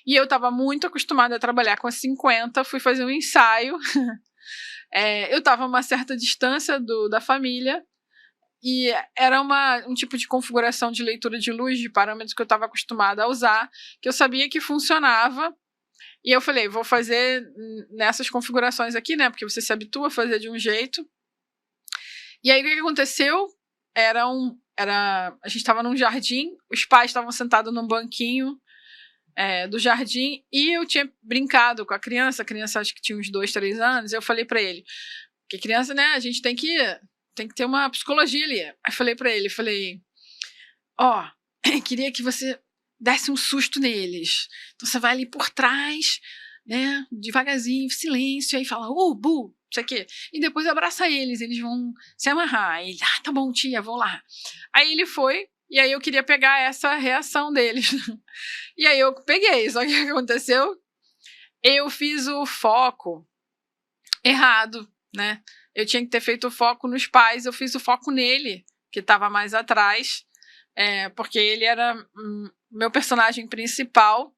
e eu estava muito acostumada a trabalhar com a 50, fui fazer um ensaio, eu estava a uma certa distância da família, e era um tipo de configuração de leitura de luz, de parâmetros que eu estava acostumada a usar, que eu sabia que funcionava, e eu falei, vou fazer nessas configurações aqui, né, porque você se habitua a fazer de um jeito. E aí o que aconteceu? a gente estava num jardim, os pais estavam sentados num banquinho do jardim, e eu tinha brincado com a criança acho que tinha uns 2, 3 anos, eu falei para ele, porque criança, né, a gente tem que ter uma psicologia ali. Aí falei para ele, queria que você desse um susto neles. Então você vai ali por trás, né, devagarzinho, silêncio, aí fala, bu, isso aqui. E depois abraça eles vão se amarrar. Aí ele, tá bom, tia, vou lá. Aí ele foi, e aí eu queria pegar essa reação deles. E aí eu peguei, só que o que aconteceu? Eu fiz o foco errado, né? Eu tinha que ter feito o foco nos pais, eu fiz o foco nele, que estava mais atrás, porque ele era meu personagem principal.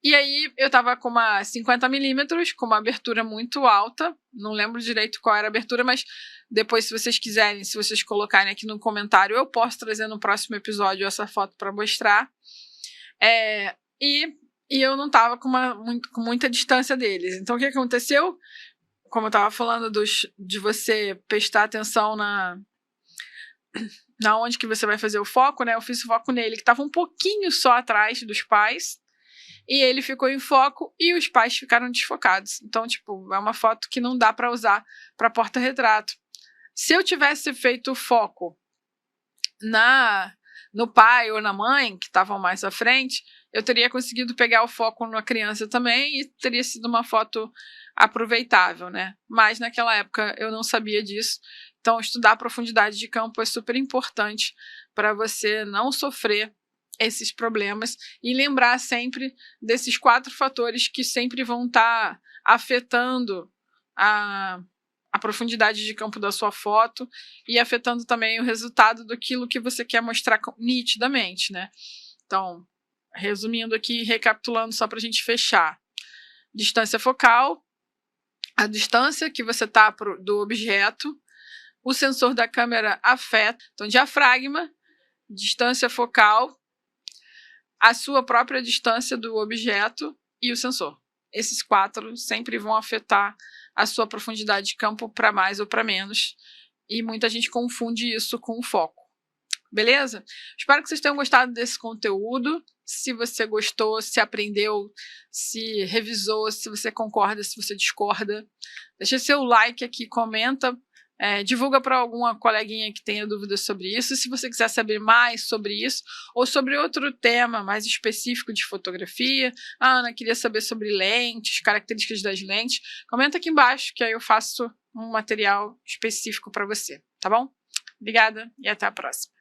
E aí eu tava com uma 50mm, com uma abertura muito alta, não lembro direito qual era a abertura, mas depois, se vocês quiserem, se vocês colocarem aqui no comentário, eu posso trazer no próximo episódio essa foto para mostrar. E eu não tava com muita distância deles. Então o que aconteceu? Como eu tava falando de você prestar atenção na onde que você vai fazer o foco, né? Eu fiz o foco nele, que tava um pouquinho só atrás dos pais, e ele ficou em foco e os pais ficaram desfocados. Então, tipo, é uma foto que não dá para usar para porta-retrato. Se eu tivesse feito o foco no pai ou na mãe, que estavam mais à frente, eu teria conseguido pegar o foco na criança também e teria sido uma foto aproveitável, né? Mas naquela época eu não sabia disso. Então, estudar a profundidade de campo é super importante para você não sofrer esses problemas e lembrar sempre desses 4 fatores que sempre vão estar afetando a profundidade de campo da sua foto e afetando também o resultado daquilo que você quer mostrar nitidamente, né? Então, resumindo aqui, recapitulando só para a gente fechar. Distância focal, a distância que você está do objeto, o sensor da câmera afeta, então diafragma, distância focal, a sua própria distância do objeto e o sensor. Esses 4 sempre vão afetar a sua profundidade de campo para mais ou para menos, e muita gente confunde isso com o foco. Beleza? Espero que vocês tenham gostado desse conteúdo. Se você gostou, se aprendeu, se revisou, se você concorda, se você discorda, deixa seu like aqui, comenta, divulga para alguma coleguinha que tenha dúvidas sobre isso. Se você quiser saber mais sobre isso ou sobre outro tema mais específico de fotografia, Ana, queria saber sobre lentes, características das lentes, comenta aqui embaixo que aí eu faço um material específico para você, tá bom? Obrigada e até a próxima.